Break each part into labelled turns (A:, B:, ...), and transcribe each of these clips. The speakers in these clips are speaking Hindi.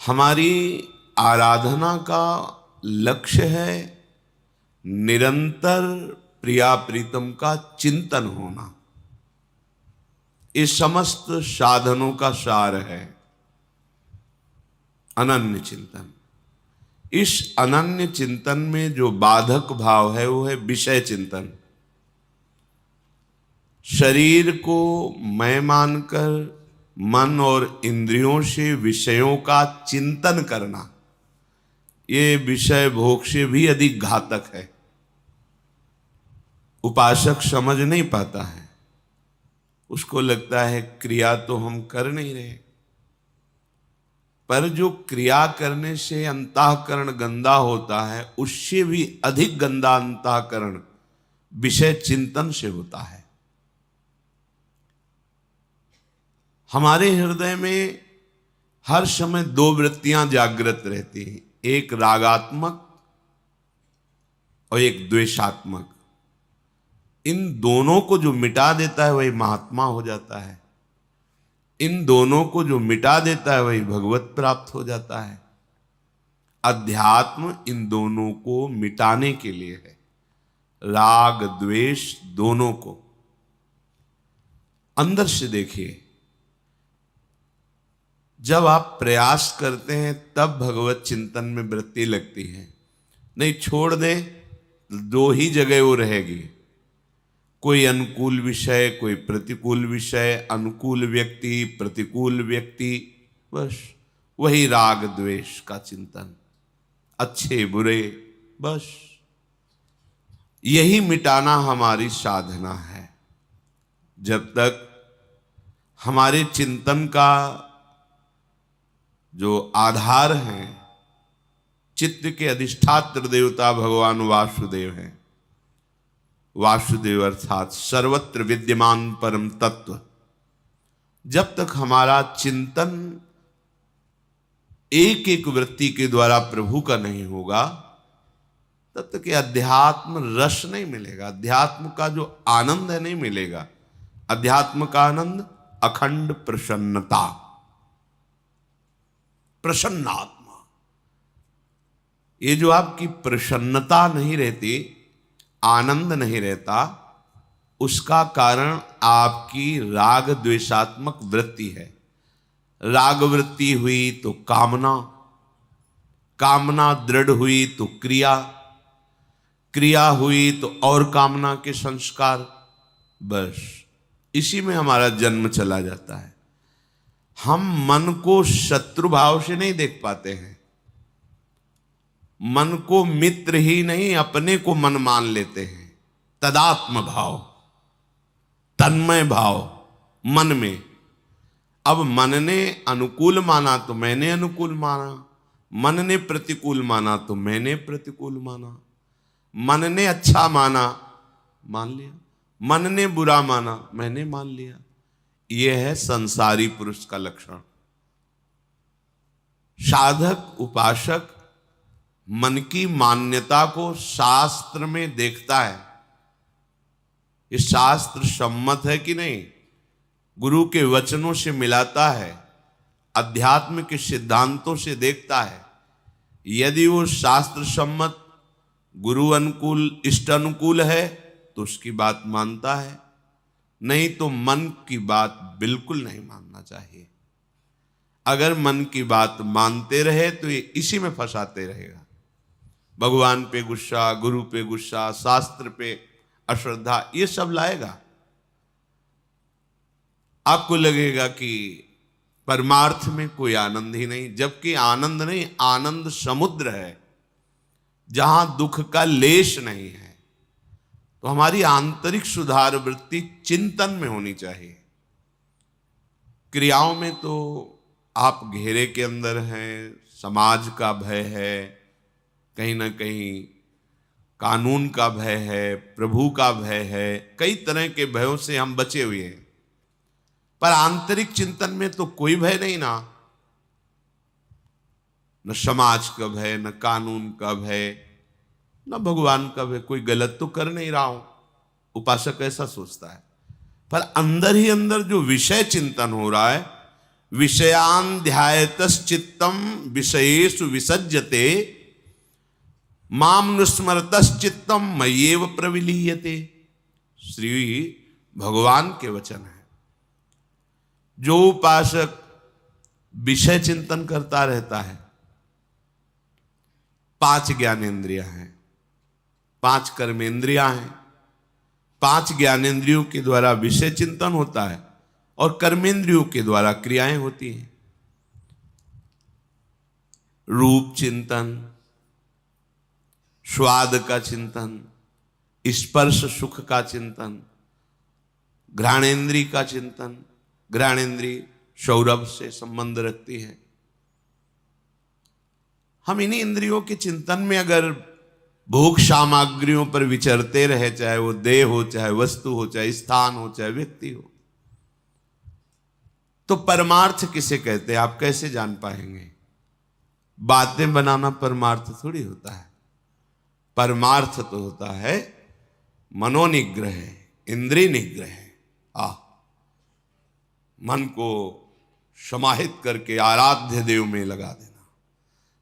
A: हमारी आराधना का लक्ष्य है निरंतर प्रिया प्रीतम का चिंतन होना। इस समस्त साधनों का सार है अनन्य चिंतन। इस अनन्य चिंतन में जो बाधक भाव है वो है विषय चिंतन। शरीर को मैं मानकर मन और इंद्रियों से विषयों का चिंतन करना, ये विषय भोग से भी अधिक घातक है। उपासक समझ नहीं पाता है, उसको लगता है क्रिया तो हम कर नहीं रहे, पर जो क्रिया करने से अंतःकरण गंदा होता है उससे भी अधिक गंदा अंतःकरण विषय चिंतन से होता है। हमारे हृदय में हर समय दो वृत्तियां जागृत रहती हैं, एक रागात्मक और एक द्वेषात्मक। इन दोनों को जो मिटा देता है वही महात्मा हो जाता है। इन दोनों को जो मिटा देता है वही भगवत प्राप्त हो जाता है। अध्यात्म इन दोनों को मिटाने के लिए है, राग द्वेष दोनों को। अंदर से देखिए, जब आप प्रयास करते हैं तब भगवत चिंतन में वृत्ति लगती है, नहीं छोड़ दें दो ही जगह वो रहेगी, कोई अनुकूल विषय कोई प्रतिकूल विषय, अनुकूल व्यक्ति प्रतिकूल व्यक्ति, बस वही राग द्वेष का चिंतन, अच्छे बुरे, बस यही मिटाना हमारी साधना है। जब तक हमारे चिंतन का जो आधार है चित्त के अधिष्ठात्र देवता भगवान वासुदेव हैं, वासुदेव अर्थात सर्वत्र विद्यमान परम तत्व, जब तक हमारा चिंतन एक एक वृत्ति के द्वारा प्रभु का नहीं होगा तब तक ये अध्यात्म रस नहीं मिलेगा, अध्यात्म का जो आनंद है नहीं मिलेगा। अध्यात्म का आनंद अखंड प्रसन्नता, प्रसन्नात्मा। ये जो आपकी प्रसन्नता नहीं रहती, आनंद नहीं रहता, उसका कारण आपकी राग द्वेषात्मक वृत्ति है। राग वृत्ति हुई तो कामना, कामना दृढ़ हुई तो क्रिया, क्रिया हुई तो और कामना के संस्कार, बस इसी में हमारा जन्म चला जाता है। हम मन को शत्रु भाव से नहीं देख पाते हैं, मन को मित्र ही नहीं अपने को मन मान लेते हैं। तदात्म भाव, तन्मय भाव मन में। अब मन ने अनुकूल माना तो मैंने अनुकूल माना, मन ने प्रतिकूल माना तो मैंने प्रतिकूल माना, मन ने अच्छा माना मान लिया, मन ने बुरा माना मैंने मान लिया। यह है संसारी पुरुष का लक्षण। साधक उपासक मन की मान्यता को शास्त्र में देखता है, ये शास्त्र सम्मत है कि नहीं, गुरु के वचनों से मिलाता है, अध्यात्म के सिद्धांतों से देखता है। यदि वो शास्त्र सम्मत, गुरु अनुकूल, इष्ट अनुकूल है तो उसकी बात मानता है, नहीं तो मन की बात बिल्कुल नहीं मानना चाहिए। अगर मन की बात मानते रहे तो ये इसी में फंसाते रहेगा। भगवान पे गुस्सा, गुरु पे गुस्सा, शास्त्र पे अश्रद्धा, ये सब लाएगा। आपको लगेगा कि परमार्थ में कोई आनंद ही नहीं, जबकि आनंद नहीं, आनंद समुद्र है जहां दुख का लेश नहीं है। तो हमारी आंतरिक सुधार वृत्ति चिंतन में होनी चाहिए। क्रियाओं में तो आप घेरे के अंदर हैं, समाज का भय है, कहीं ना कहीं कानून का भय है, प्रभु का भय है, कई तरह के भयों से हम बचे हुए हैं। पर आंतरिक चिंतन में तो कोई भय नहीं ना, न समाज का भय, न कानून का भय, न भगवान का भय। कोई गलत तो कर नहीं रहा हूं, उपासक ऐसा सोचता है। पर अंदर ही अंदर जो विषय चिंतन हो रहा है विषयान ध्यायतश्चित्तम विषयेषु विसज्जते माम नुस्मरतश्चित्तम मय्येव प्रविलीयते। श्री भगवान के वचन है। जो उपासक विषय चिंतन करता रहता है, 5 ज्ञानेंद्रियां हैं, 5 कर्मेंद्रियां हैं, 5 ज्ञानेंद्रियों के द्वारा विषय चिंतन होता है और कर्मेंद्रियों के द्वारा क्रियाएं होती हैं। रूप चिंतन, स्वाद का चिंतन, स्पर्श सुख का चिंतन, घ्राणेन्द्रिय का चिंतन। घ्राणेन्द्रिय सौरभ से संबंध रखती है। हम इन्हीं इंद्रियों के चिंतन में अगर भोग सामग्रियों पर विचरते रहे, चाहे वो देह हो, चाहे वस्तु हो, चाहे स्थान हो, चाहे व्यक्ति हो, तो परमार्थ किसे कहते हैं आप कैसे जान पाएंगे? बातें बनाना परमार्थ थोड़ी होता है। परमार्थ तो होता है मनोनिग्रह, इंद्रिय निग्रह। मन को समाहित करके आराध्य देव में लगा देना,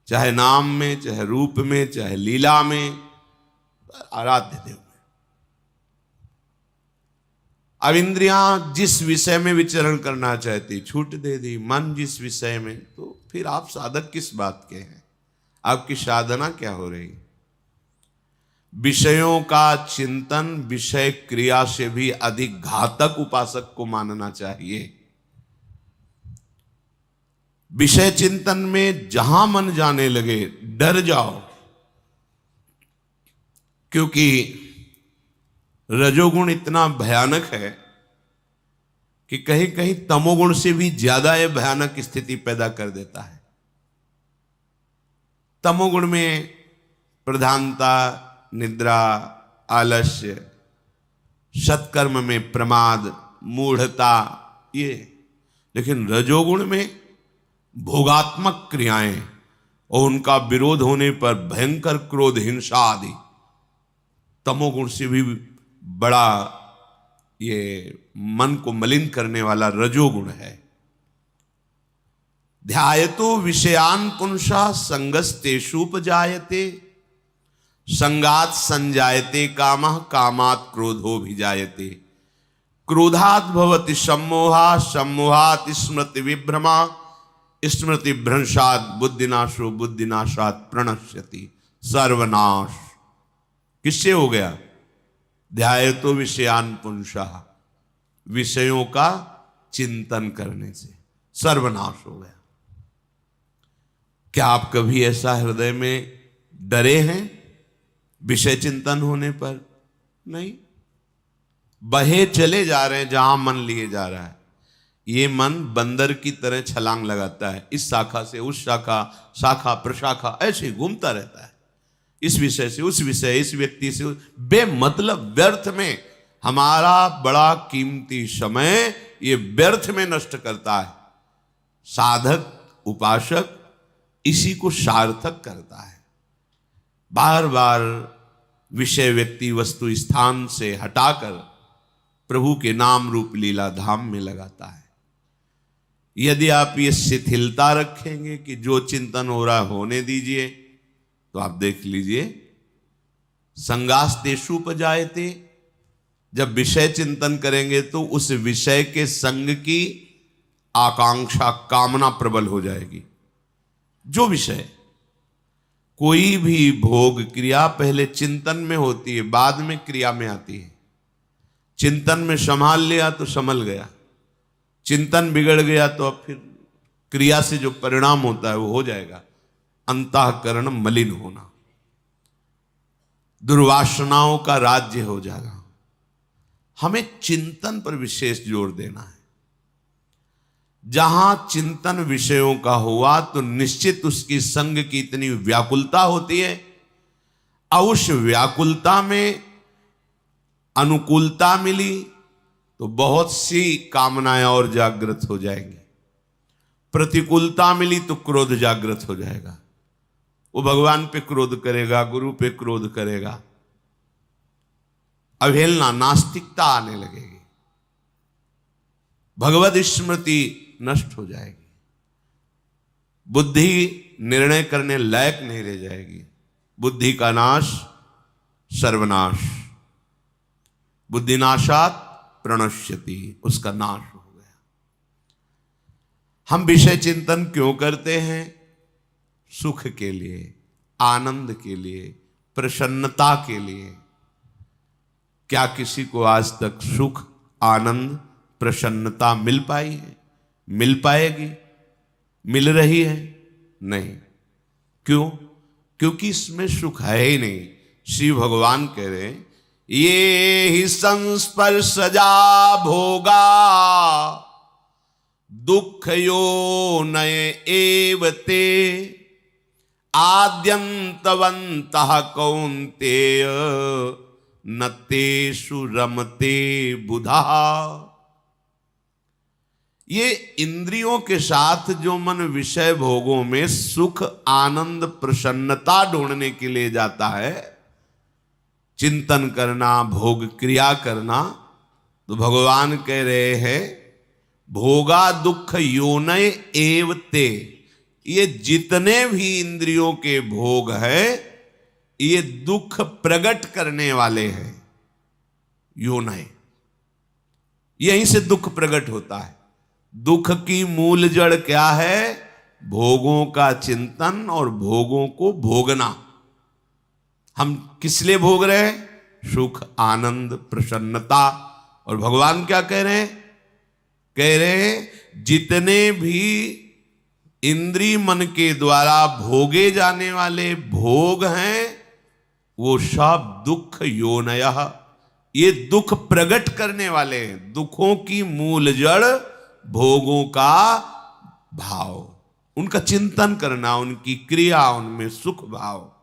A: चाहे नाम में, चाहे रूप में, चाहे लीला में, आराध्य देव में। अब इंद्रियां जिस विषय में विचरण करना चाहती, छूट दे दी मन जिस विषय में, तो फिर आप साधक किस बात के हैं? आपकी साधना क्या हो रही? विषयों का चिंतन विषय क्रिया से भी अधिक घातक उपासक को मानना चाहिए। विषय चिंतन में जहां मन जाने लगे डर जाओ, क्योंकि रजोगुण इतना भयानक है कि कहीं कहीं तमोगुण से भी ज्यादा यह भयानक स्थिति पैदा कर देता है। तमोगुण में प्रधानता, निद्रा, आलस्य, सत्कर्म में प्रमाद, मूढ़ता, ये। लेकिन रजोगुण में भोगात्मक क्रियाएं और उनका विरोध होने पर भयंकर क्रोध, हिंसा आदि तमोगुण से भी बड़ा ये मन को मलिन करने वाला रजोगुण है। ध्यायतो विषयान पुंसा संगस्तेषुपजायते संगात संजायते कामः कामात् क्रोधो भिजायते क्रोधात् भवति सम्मोहा सम्मोहात् स्मृति विभ्रमा स्मृति भ्रंशात् बुद्धिनाशो बुद्धिनाशात् प्रणश्यति। सर्वनाश किससे हो गया? ध्यायतो विषयान पुंसः, विषयों का चिंतन करने से सर्वनाश हो गया। क्या आप कभी ऐसा हृदय में डरे हैं विषय चिंतन होने पर? नहीं। बहे चले जा रहे हैं जहां मन लिए जा रहा है। ये मन बंदर की तरह छलांग लगाता है, इस शाखा से उस शाखा, शाखा प्रशाखा, ऐसे ही घूमता रहता है, इस विषय से उस विषय, इस व्यक्ति से बेमतलब व्यर्थ में हमारा बड़ा कीमती समय ये व्यर्थ में नष्ट करता है। साधक उपासक इसी को सार्थक करता है। बार बार विषय, व्यक्ति, वस्तु, स्थान से हटाकर प्रभु के नाम रूप लीला धाम में लगाता है। यदि आप ये शिथिलता रखेंगे कि जो चिंतन हो रहा होने दीजिए, तो आप देख लीजिए संगास्तेषुपजायते, जब विषय चिंतन करेंगे तो उस विषय के संग की आकांक्षा, कामना प्रबल हो जाएगी। जो विषय, कोई भी भोग क्रिया पहले चिंतन में होती है, बाद में क्रिया में आती है। चिंतन में संभाल लिया तो संभल गया, चिंतन बिगड़ गया तो अब फिर क्रिया से जो परिणाम होता है वो हो जाएगा अंतःकरण मलिन होना, दुर्वासनाओं का राज्य हो जाएगा। हमें चिंतन पर विशेष जोर देना है। जहां चिंतन विषयों का हुआ तो निश्चित उसकी संग की इतनी व्याकुलता होती है, और उस व्याकुलता में अनुकूलता मिली तो बहुत सी कामनाएं और जागृत हो जाएंगी। प्रतिकूलता मिली तो क्रोध जागृत हो जाएगा। वो भगवान पे क्रोध करेगा, गुरु पे क्रोध करेगा, अवहेलना, नास्तिकता आने लगेगी। भगवद स्मृति नष्ट हो जाएगी, बुद्धि निर्णय करने लायक नहीं रह जाएगी। बुद्धि का नाश सर्वनाश, बुद्धिनाशात प्रणश्यति, उसका नाश हो गया। हम विषय चिंतन क्यों करते हैं? सुख के लिए, आनंद के लिए, प्रसन्नता के लिए। क्या किसी को आज तक सुख, आनंद, प्रसन्नता मिल पाई है? मिल पाएगी? मिल रही है? नहीं। क्यों? क्योंकि इसमें सुख है ही नहीं। श्री भगवान कह रहे हैं, ये ही संस्पर्शजा भोगा दुख यो नय एवते आद्यंतवंतः कौन्तेय न तेषु रमते बुधा। ये इंद्रियों के साथ जो मन विषय भोगों में सुख, आनंद, प्रसन्नता ढूंढने के लिए जाता है, चिंतन करना, भोग क्रिया करना, तो भगवान कह रहे हैं भोगा दुख योनय एवते। ये जितने भी इंद्रियों के भोग है ये दुख प्रकट करने वाले हैं। योनय, यहीं से दुख प्रकट होता है। दुख की मूल जड़ क्या है? भोगों का चिंतन और भोगों को भोगना। हम किस लिए भोग रहे हैं? सुख, आनंद, प्रसन्नता। और भगवान क्या कह रहे हैं? कह रहे हैं जितने भी इंद्रिय मन के द्वारा भोगे जाने वाले भोग हैं वो सब दुख योनयः, ये दुख प्रकट करने वाले हैं। दुखों की मूल जड़ भोगों का भाव, उनका चिंतन करना, उनकी क्रिया, उनमें सुख भाव।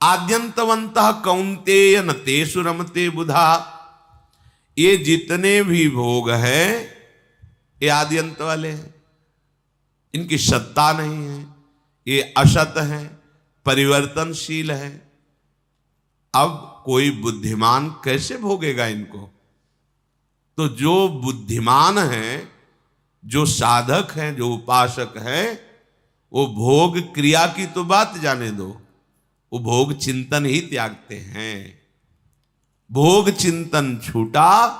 A: आद्यंतवंतः कौन्तेय न तेषु रमते बुधा। ये जितने भी भोग हैं ये आद्यंत वाले हैं, इनकी सत्ता नहीं है, ये असत है, परिवर्तनशील है। अब कोई बुद्धिमान कैसे भोगेगा इनको? तो जो बुद्धिमान हैं, जो साधक हैं, जो उपासक हैं, वो भोग क्रिया की तो बात जाने दो, वो भोग चिंतन ही त्यागते हैं। भोग चिंतन छूटा,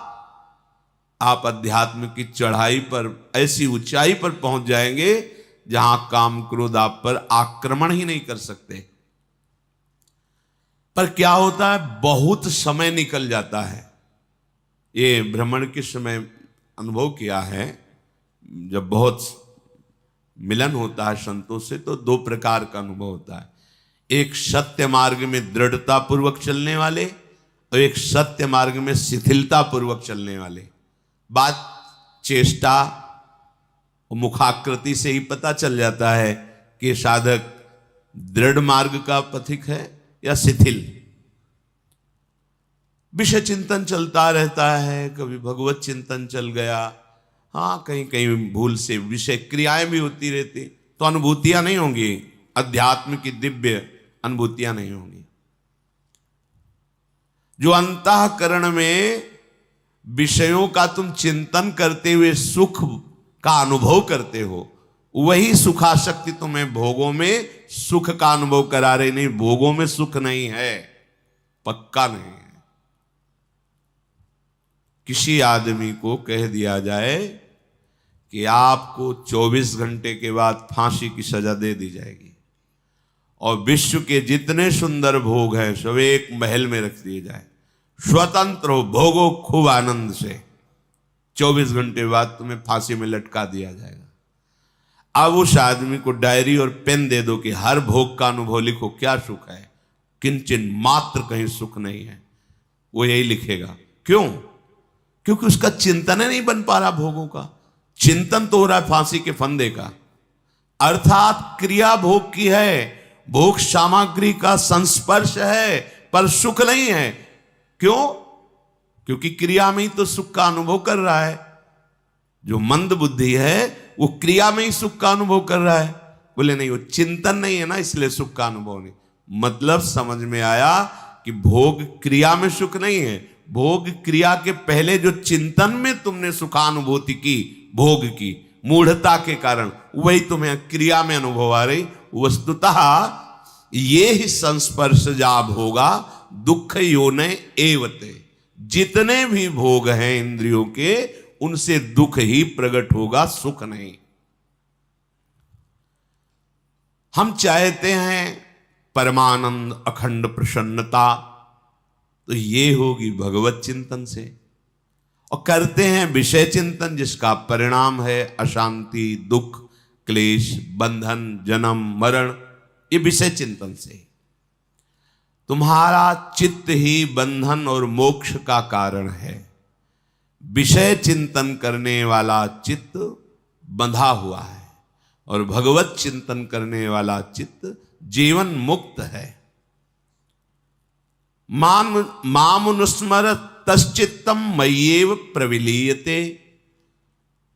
A: आप अध्यात्म की चढ़ाई पर, ऐसी ऊंचाई पर पहुंच जाएंगे जहां काम क्रोध आप पर आक्रमण ही नहीं कर सकते। पर क्या होता है? बहुत समय निकल जाता है। ये भ्रमण के समय अनुभव किया है, जब बहुत मिलन होता है संतों से तो दो प्रकार का अनुभव होता है। एक सत्य मार्ग में दृढ़ता पूर्वक चलने वाले और एक सत्य मार्ग में शिथिलता पूर्वक चलने वाले। बात चेष्टा और मुखाकृति से ही पता चल जाता है कि साधक दृढ़ मार्ग का पथिक है या शिथिल। विषय चिंतन चलता रहता है, कभी भगवत चिंतन चल गया, हाँ कहीं कहीं भूल से विषय क्रियाएं भी होती रहती, तो अनुभूतियां नहीं होंगी, अध्यात्म की दिव्य अनुभूतियां नहीं होंगी। जो अंतःकरण में विषयों का तुम चिंतन करते हुए सुख का अनुभव करते हो, वही सुखाशक्ति तुम्हें भोगों में सुख का अनुभव करा रही। नहीं, भोगों में सुख नहीं है, पक्का नहीं है। किसी आदमी को कह दिया जाए कि आपको 24 घंटे के बाद फांसी की सजा दे दी जाएगी और विश्व के जितने सुंदर भोग हैं सब एक महल में रख दिए जाए, स्वतंत्र हो, भोगो खूब आनंद से, 24 घंटे बाद तुम्हें फांसी में लटका दिया जाएगा। अब उस आदमी को डायरी और पेन दे दो कि हर भोग का अनुभव लिखो, क्या सुख है, किंचन मात्र कहीं सुख नहीं है, वो यही लिखेगा। क्यों? क्योंकि उसका चिंतन नहीं बन पा रहा भोगों का। चिंतन तो हो रहा है फांसी के फंदे का, अर्थात क्रिया भोग की है, भोग सामग्री का संस्पर्श है, पर सुख नहीं है। क्यों? क्योंकि क्रिया में ही तो सुख का अनुभव कर रहा है। जो मंद बुद्धि है वो क्रिया में ही सुख का अनुभव कर रहा है। बोले नहीं, वो चिंतन नहीं है ना, इसलिए सुख का अनुभव नहीं। मतलब समझ में आया कि भोग क्रिया में सुख नहीं है, भोग क्रिया के पहले जो चिंतन में तुमने सुखानुभूति की, भोग की, मूढ़ता के कारण वही तुम्हें क्रिया में अनुभव आ रही। वस्तुतः ये ही संस्पर्श जा भोगा दुख योने एवते, जितने भी भोग हैं इंद्रियों के उनसे दुख ही प्रकट होगा, सुख नहीं। हम चाहते हैं परमानंद अखंड प्रसन्नता, तो ये होगी भगवत चिंतन से। और करते हैं विषय चिंतन, जिसका परिणाम है अशांति, दुख, क्लेश, बंधन, जन्म मरण। ये विषय चिंतन से तुम्हारा चित्त ही बंधन और मोक्ष का कारण है। विषय चिंतन करने वाला चित्त बंधा हुआ है और भगवत चिंतन करने वाला चित्त जीवन मुक्त है। मामनुस्मर तश्चित्तम मय्येव प्रविलीयते,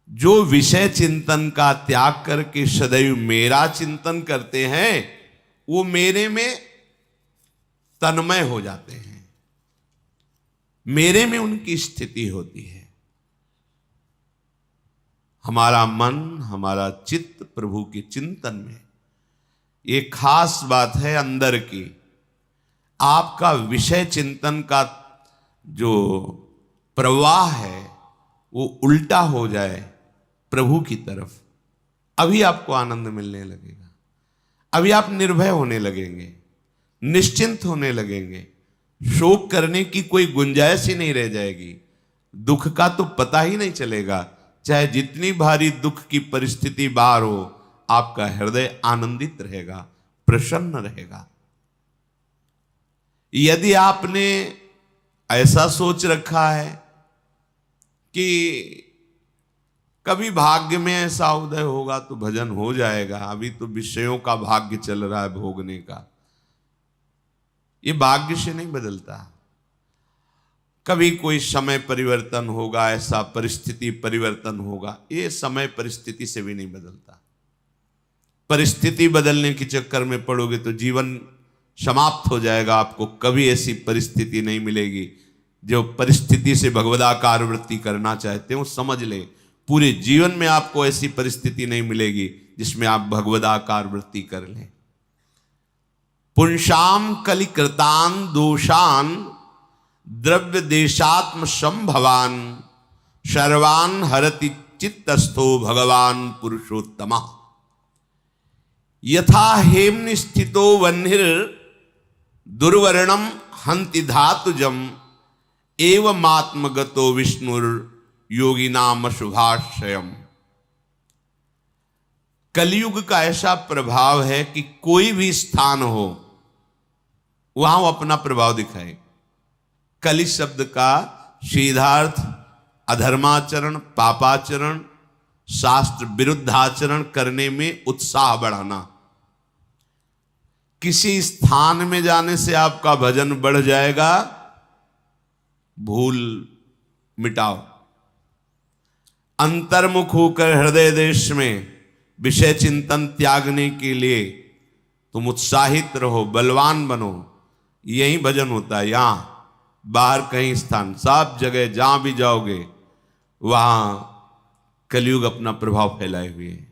A: जो विषय चिंतन का त्याग करके सदैव मेरा चिंतन करते हैं वो मेरे में तन्मय हो जाते हैं, मेरे में उनकी स्थिति होती है। हमारा मन, हमारा चित्त प्रभु के चिंतन में, ये खास बात है अंदर की। आपका विषय चिंतन का जो प्रवाह है वो उल्टा हो जाए प्रभु की तरफ, अभी आपको आनंद मिलने लगेगा, अभी आप निर्भय होने लगेंगे, निश्चिंत होने लगेंगे, शोक करने की कोई गुंजाइश ही नहीं रह जाएगी, दुख का तो पता ही नहीं चलेगा। चाहे जितनी भारी दुख की परिस्थिति बाहर हो, आपका हृदय आनंदित रहेगा, प्रसन्न रहेगा। यदि आपने ऐसा सोच रखा है कि कभी भाग्य में ऐसा उदय होगा तो भजन हो जाएगा, अभी तो विषयों का भाग्य चल रहा है भोगने का, ये भाग्य से नहीं बदलता। कभी कोई समय परिवर्तन होगा, ऐसा परिस्थिति परिवर्तन होगा, ये समय परिस्थिति से भी नहीं बदलता। परिस्थिति बदलने के चक्कर में पड़ोगे तो जीवन समाप्त हो जाएगा। आपको कभी ऐसी परिस्थिति नहीं मिलेगी। जो परिस्थिति से भगवदाकार वृत्ति करना चाहते हो समझ ले, पूरे जीवन में आपको ऐसी परिस्थिति नहीं मिलेगी जिसमें आप भगवदाकार वृत्ति कर लें। पुंसाम कलिकृतान दोषान द्रव्य देशात्म संभवान सर्वान हरति चित्तस्थो भगवान पुरुषोत्तम। यथा हेम्नि स्थितो वह्निर दुर्वर्णम हंति धातुजम एवमात्मगतो विष्णुर योगिनाम शुभाशयम। कलयुग का ऐसा प्रभाव है कि कोई भी स्थान हो वहां वो अपना प्रभाव दिखाए। कलि शब्द का सीधार्थ अधर्माचरण, पापाचरण, शास्त्र विरुद्ध आचरण करने में उत्साह बढ़ाना। किसी स्थान में जाने से आपका भजन बढ़ जाएगा, भूल मिटाओ। अंतर्मुख होकर हृदय देश में विषय चिंतन त्यागने के लिए तुम उत्साहित रहो, बलवान बनो। यही भजन होता है। यहां बाहर कहीं स्थान, सब जगह जहां भी जाओगे वहां कलयुग अपना प्रभाव फैलाए हुए है।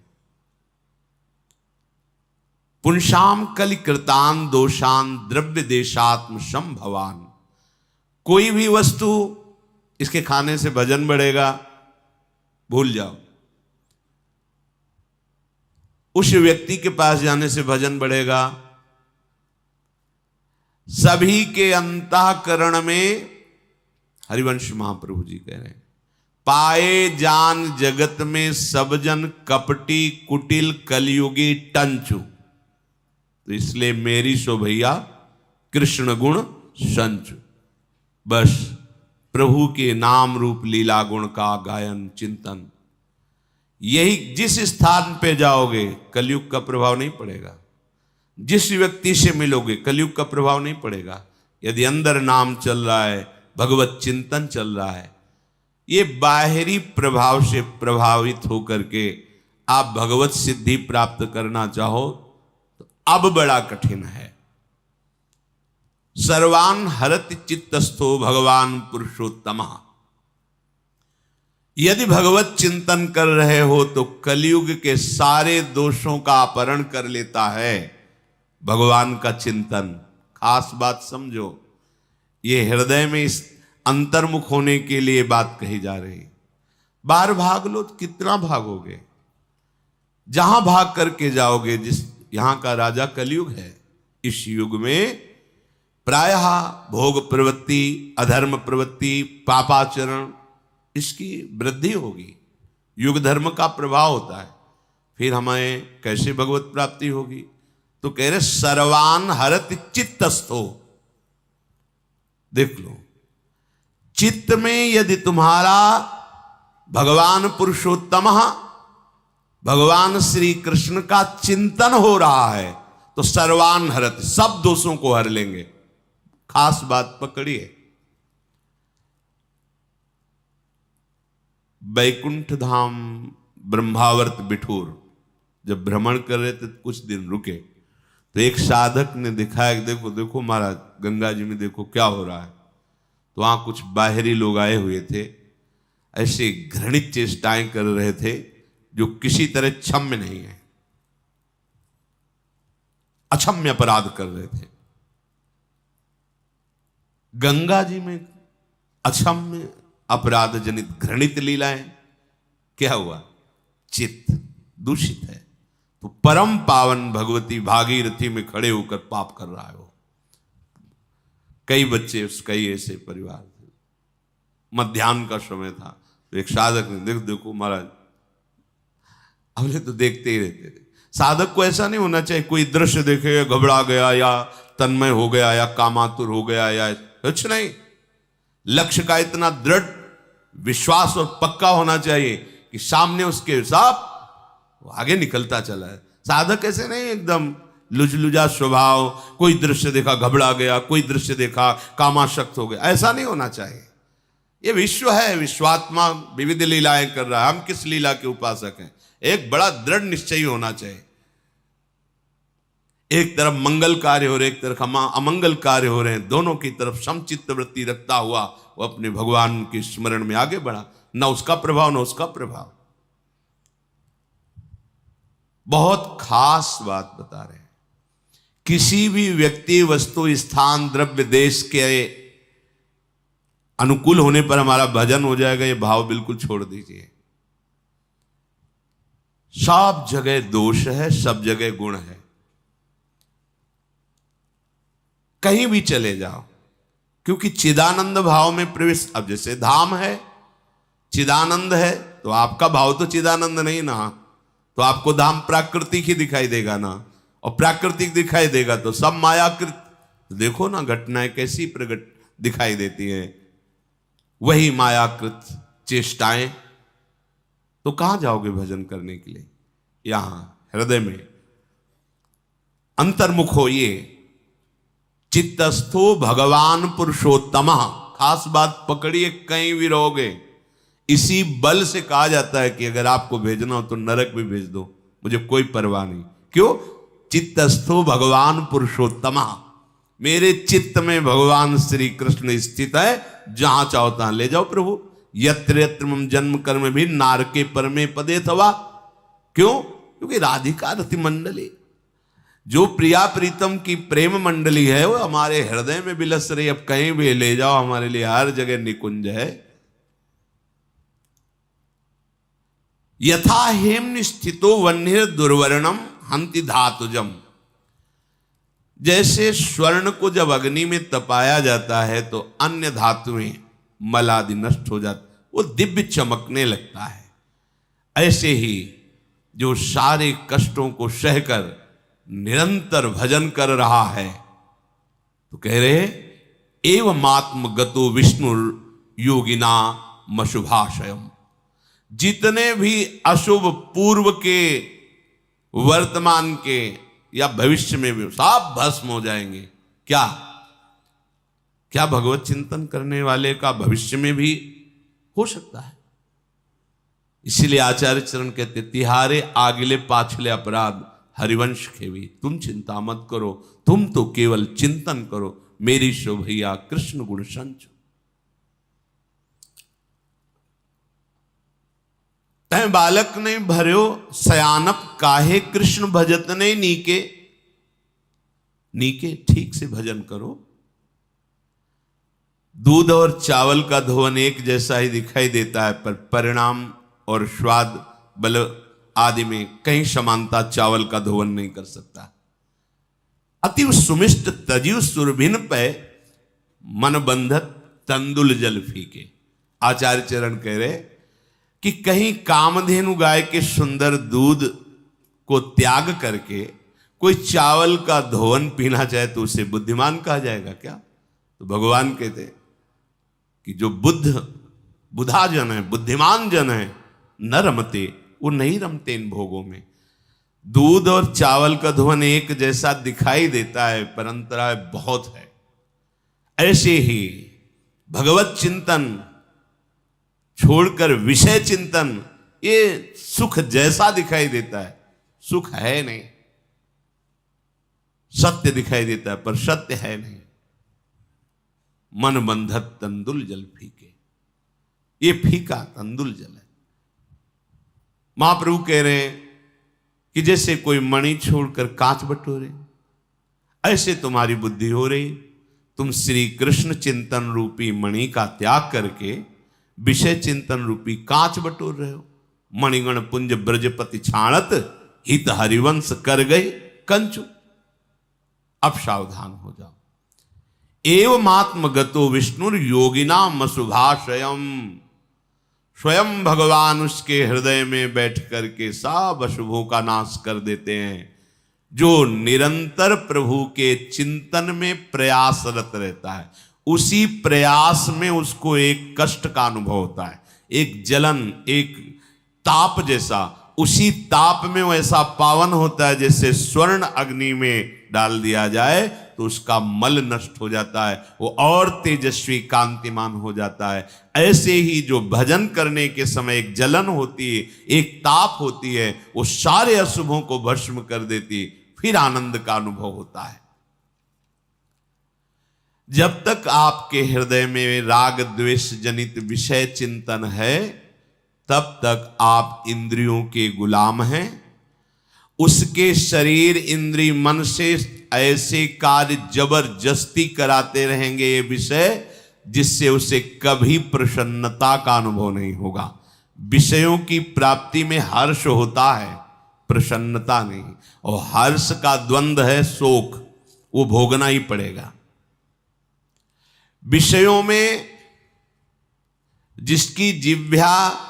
A: पुंसाम कलिकृतान दोषान द्रव्य देशात्म संभवान। कोई भी वस्तु, इसके खाने से भजन बढ़ेगा, भूल जाओ। उस व्यक्ति के पास जाने से भजन बढ़ेगा। सभी के अंतःकरण में, हरिवंश महाप्रभु जी कह रहे हैं, पाए जान जगत में सब जन कपटी कुटिल कलयुगी टंचु। तो इसलिए मेरी सो भैया कृष्ण गुण संचु। बस प्रभु के नाम रूप लीला गुण का गायन चिंतन, यही जिस स्थान पे जाओगे कलयुग का प्रभाव नहीं पड़ेगा। जिस व्यक्ति से मिलोगे कलयुग का प्रभाव नहीं पड़ेगा। यदि अंदर नाम चल रहा है, भगवत चिंतन चल रहा है, ये बाहरी प्रभाव से प्रभावित होकर के आप भगवत सिद्धि प्राप्त करना चाहो तो अब बड़ा कठिन है। सर्वान हरति चित्तस्थो भगवान पुरुषोत्तम। यदि भगवत चिंतन कर रहे हो तो कलयुग के सारे दोषों का अपहरण कर लेता है भगवान का चिंतन। खास बात समझो, ये हृदय में इस अंतर्मुख होने के लिए बात कही जा रही। बाहर भाग लो तो कितना भागोगे, जहां भाग करके जाओगे। जिस यहां का राजा कलयुग है, इस युग में प्रायः भोग प्रवृत्ति, अधर्म प्रवृत्ति, पापाचरण, इसकी वृद्धि होगी। युग धर्म का प्रभाव होता है। फिर हमें कैसे भगवत प्राप्ति होगी? तो कह रहे सर्वान हरत चित्तस्थो। देख लो, चित्त में यदि तुम्हारा भगवान पुरुषोत्तम, भगवान श्री कृष्ण का चिंतन हो रहा है तो सर्वान हरत, सब दोषों को हर लेंगे। खास बात पकड़िए, बैकुंठ धाम ब्रह्मावर्त बिठूर जब भ्रमण कर रहे थे, कुछ दिन रुके तो एक साधक ने दिखाया कि देखो देखो महाराज, गंगा जी में देखो क्या हो रहा है। तो वहां कुछ बाहरी लोग आए हुए थे, ऐसे घृणित चेष्टाएं कर रहे थे जो किसी तरह क्षम्य नहीं है, अक्षम्य अपराध कर रहे थे। गंगा जी में अक्षम्य अपराध जनित घृणित लीलाएं, क्या हुआ? चित्त दूषित है। तो परम पावन भगवती भागीरथी में खड़े होकर पाप कर रहा है वो। कई बच्चे, कई ऐसे परिवार थे। मध्याह्न का समय था तो एक साधक ने देखो महाराज, हमने तो देखते ही रहते थे। साधक को ऐसा नहीं होना चाहिए कोई दृश्य देखे घबरा गया या तन्मय हो गया या कामातुर हो गया या कुछ नहीं। लक्ष्य का इतना दृढ़ विश्वास और पक्का होना चाहिए कि सामने उसके साथ वो आगे निकलता चला है। साधक ऐसे नहीं एकदम लुजलुजा स्वभाव, कोई दृश्य देखा घबरा गया, कोई दृश्य देखा कामाशक्त हो गया, ऐसा नहीं होना चाहिए। ये विश्व है, विश्वात्मा विविध लीलाएं कर रहा है, हम किस लीला के उपासक हैं? एक बड़ा दृढ़ निश्चय होना चाहिए। एक तरफ मंगल कार्य हो रहे, एक तरफ अमंगल कार्य हो रहे हैं, दोनों की तरफ समचित्त वृत्ति रखता हुआ वो अपने भगवान के स्मरण में आगे बढ़ा, ना उसका प्रभाव ना उसका प्रभाव। बहुत खास बात बता रहे हैं। किसी भी व्यक्ति, वस्तु, स्थान, द्रव्य, देश के अनुकूल होने पर हमारा भजन हो जाएगा, ये भाव बिल्कुल छोड़ दीजिए। सब जगह दोष है, सब जगह गुण है। कहीं भी चले जाओ, क्योंकि चिदानंद भाव में प्रवेश। अब जैसे धाम है, चिदानंद है, तो आपका भाव तो चिदानंद नहीं ना, तो आपको धाम प्राकृतिक ही दिखाई देगा ना, और प्राकृतिक दिखाई देगा तो सब मायाकृत। देखो ना घटनाएं कैसी प्रकट दिखाई देती हैं, वही मायाकृत चेष्टाएं। तो कहां जाओगे भजन करने के लिए? यहां हृदय में अंतर्मुख होइए। चित्तस्थो भगवान पुरुषोत्तम। खास बात पकड़िए, कहीं भी रहोगे। इसी बल से कहा जाता है कि अगर आपको भेजना हो तो नरक भी भेज दो, मुझे कोई परवाह नहीं। क्यों? चित्तस्थो भगवान पुरुषोत्तम। मेरे चित्त में भगवान श्री कृष्ण स्थित है, जहां चाहो तहां ले जाओ प्रभु। यत्र यत्र मम जन्म कर्म भी नारके परमे पदे थवा। क्यों? क्योंकि राधिका रति मंडली, जो प्रिया प्रीतम की प्रेम मंडली है, वो हमारे हृदय में बिलस रही। अब कहीं भी ले जाओ, हमारे लिए हर जगह निकुंज है। यथा हेम स्थितो वन्य दुर्वर्णम हंति धातुजम। जैसे स्वर्ण को जब अग्नि में तपाया जाता है तो अन्य धातुएं मल आदि नष्ट हो जाती, वो दिव्य चमकने लगता है। ऐसे ही जो सारे कष्टों को सहकर निरंतर भजन कर रहा है, तो कह रहे एवं आत्म गतो विष्णु योगिना मशुभाशयम। जितने भी अशुभ पूर्व के, वर्तमान के या भविष्य में भी सब भस्म हो जाएंगे। क्या क्या भगवत चिंतन करने वाले का भविष्य में भी हो सकता है। इसीलिए आचार्य चरण कहते, तिहारे आगिले पाछले अपराध हरिवंश खेवी। तुम चिंता मत करो, तुम तो केवल चिंतन करो, मेरी शोभैया कृष्ण गुण संच। कहें बालक ने भर्यो सयानप काहे कृष्ण भजत ने नीके। नीके ठीक से भजन करो। दूध और चावल का धोवन एक जैसा ही दिखाई देता है, पर परिणाम और स्वाद बल आदि में कहीं समानता चावल का धोवन नहीं कर सकता। अति सुमिष्ट तजीव सुरभिन पे मन बंधत तंदुल जल फीके। आचार्य चरण कह रहे कि कहीं कामधेनु गाय के सुंदर दूध को त्याग करके कोई चावल का धोवन पीना चाहे तो उसे बुद्धिमान कहा जाएगा क्या? तो भगवान कहते कि जो बुधा जन है, बुद्धिमान जन है, न रमते, वो नहीं रमते इन भोगों में। दूध और चावल का धोवन एक जैसा दिखाई देता है, पर अंतराय बहुत है। ऐसे ही भगवत चिंतन छोड़कर विषय चिंतन, ये सुख जैसा दिखाई देता है, सुख है नहीं। सत्य दिखाई देता है पर सत्य है नहीं। मन बंधत तंदुल जल फीके, ये फीका तंदुल जल है। महाप्रभु कह रहे हैं कि जैसे कोई मणि छोड़कर कांच बटोरे, ऐसे तुम्हारी बुद्धि हो रही। तुम श्री कृष्ण चिंतन रूपी मणि का त्याग करके विषय चिंतन रूपी कांच बटोर रहे हो। मणिगण पुंज ब्रजपति छाणत, हित हरिवंश कर गए कंचु। अब सावधान हो जाओ। एवमात्म गतो विष्णु योगिनाम अशुभाशयम। स्वयं भगवान उसके हृदय में बैठ करके सब अशुभों का नाश कर देते हैं। जो निरंतर प्रभु के चिंतन में प्रयासरत रहता है, उसी प्रयास में उसको एक कष्ट का अनुभव होता है, एक जलन, एक ताप जैसा। उसी ताप में वो ऐसा पावन होता है जैसे स्वर्ण अग्नि में डाल दिया जाए तो उसका मल नष्ट हो जाता है, वो और तेजस्वी कांतिमान हो जाता है। ऐसे ही जो भजन करने के समय एक जलन होती है, एक ताप होती है, वो सारे अशुभों को भस्म कर देती, फिर आनंद का अनुभव होता है। जब तक आपके हृदय में राग द्वेष जनित विषय चिंतन है, तब तक आप इंद्रियों के गुलाम हैं। उसके शरीर इंद्रिय मन से ऐसे कार्य जबरदस्ती कराते रहेंगे ये विषय, जिससे उसे कभी प्रसन्नता का अनुभव नहीं होगा। विषयों की प्राप्ति में हर्ष होता है, प्रसन्नता नहीं। और हर्ष का द्वंद्व है शोक, वो भोगना ही पड़ेगा। विषयों में जिसकी जिह्वा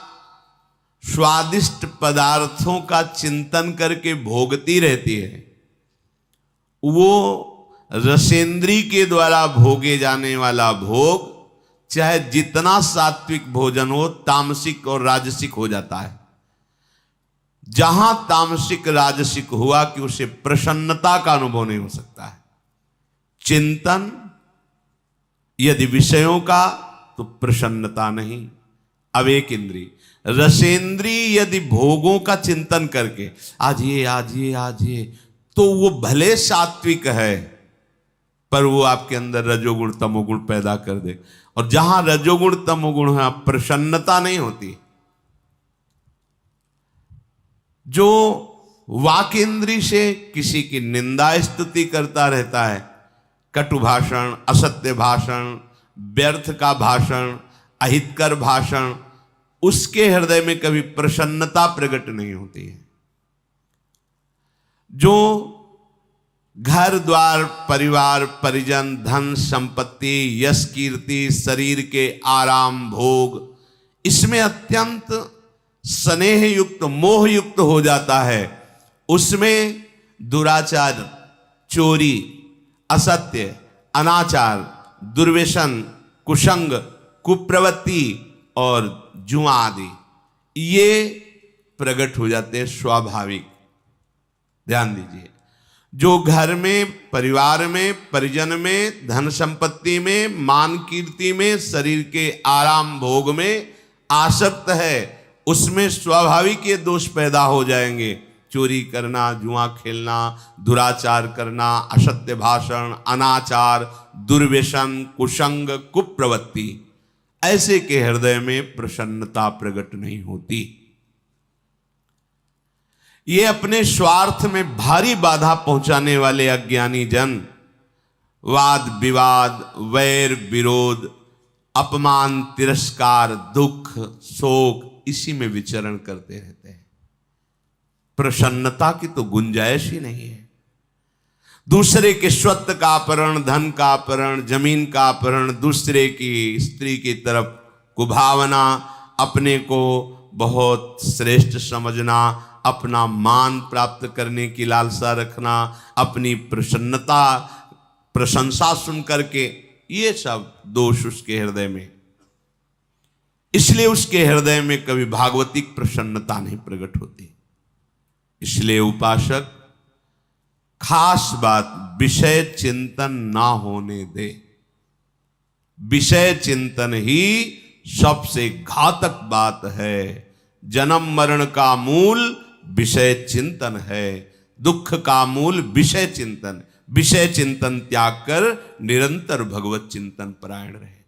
A: स्वादिष्ट पदार्थों का चिंतन करके भोगती रहती है, वो रसेंद्री के द्वारा भोगे जाने वाला भोग चाहे जितना सात्विक भोजन हो, तामसिक और राजसिक हो जाता है। जहां तामसिक राजसिक हुआ कि उसे प्रसन्नता का अनुभव नहीं हो सकता है। चिंतन यदि विषयों का, तो प्रसन्नता नहीं। अब एक इंद्री रसेंद्री यदि भोगों का चिंतन करके आज ये आज ये आज ये, तो वो भले सात्विक है, पर वो आपके अंदर रजोगुण तमोगुण पैदा कर दे। और जहां रजोगुण तमोगुण है, प्रसन्नता नहीं होती। जो वाक इंद्री से किसी की निंदा स्तुति करता रहता है, कटु भाषण, असत्य भाषण, व्यर्थ का भाषण, अहितकर भाषण, उसके हृदय में कभी प्रसन्नता प्रकट नहीं होती है। जो घर द्वार परिवार परिजन धन संपत्ति यश कीर्ति शरीर के आराम भोग, इसमें अत्यंत स्नेह युक्त मोह युक्त हो जाता है, उसमें दुराचार, चोरी, असत्य, अनाचार, दुर्व्यसन, कुसंग, कुप्रवृत्ति और जुआ आदि ये प्रकट हो जाते हैं स्वाभाविक। ध्यान दीजिए, जो घर में परिवार में परिजन में धन संपत्ति में मान कीर्ति में शरीर के आराम भोग में आसक्त है, उसमें स्वाभाविक ये दोष पैदा हो जाएंगे। चोरी करना, जुआ खेलना, दुराचार करना, असत्य भाषण, अनाचार, दुर्व्यसन, कुसंग, कुप्रवृत्ति, ऐसे के हृदय में प्रसन्नता प्रकट नहीं होती। ये अपने स्वार्थ में भारी बाधा पहुंचाने वाले अज्ञानी जन वाद विवाद, वैर विरोध, अपमान, तिरस्कार, दुख, शोक, इसी में विचरण करते रहते हैं। प्रसन्नता की तो गुंजाइश ही नहीं है। दूसरे के स्वत्व का अपहरण, धन का अपहरण, जमीन का अपहरण, दूसरे की स्त्री की तरफ कुभावना, अपने को बहुत श्रेष्ठ समझना, अपना मान प्राप्त करने की लालसा रखना, अपनी प्रशंसा सुन करके, ये सब दोष उसके हृदय में। इसलिए उसके हृदय में कभी भागवतिक प्रसन्नता नहीं प्रकट होती। इसलिए उपासक खास बात, विषय चिंतन ना होने दे। विषय चिंतन ही सबसे घातक बात है। जन्म मरण का मूल विषय चिंतन है, दुख का मूल विषय चिंतन। विषय चिंतन त्याग कर निरंतर भगवत चिंतन परायण रहे।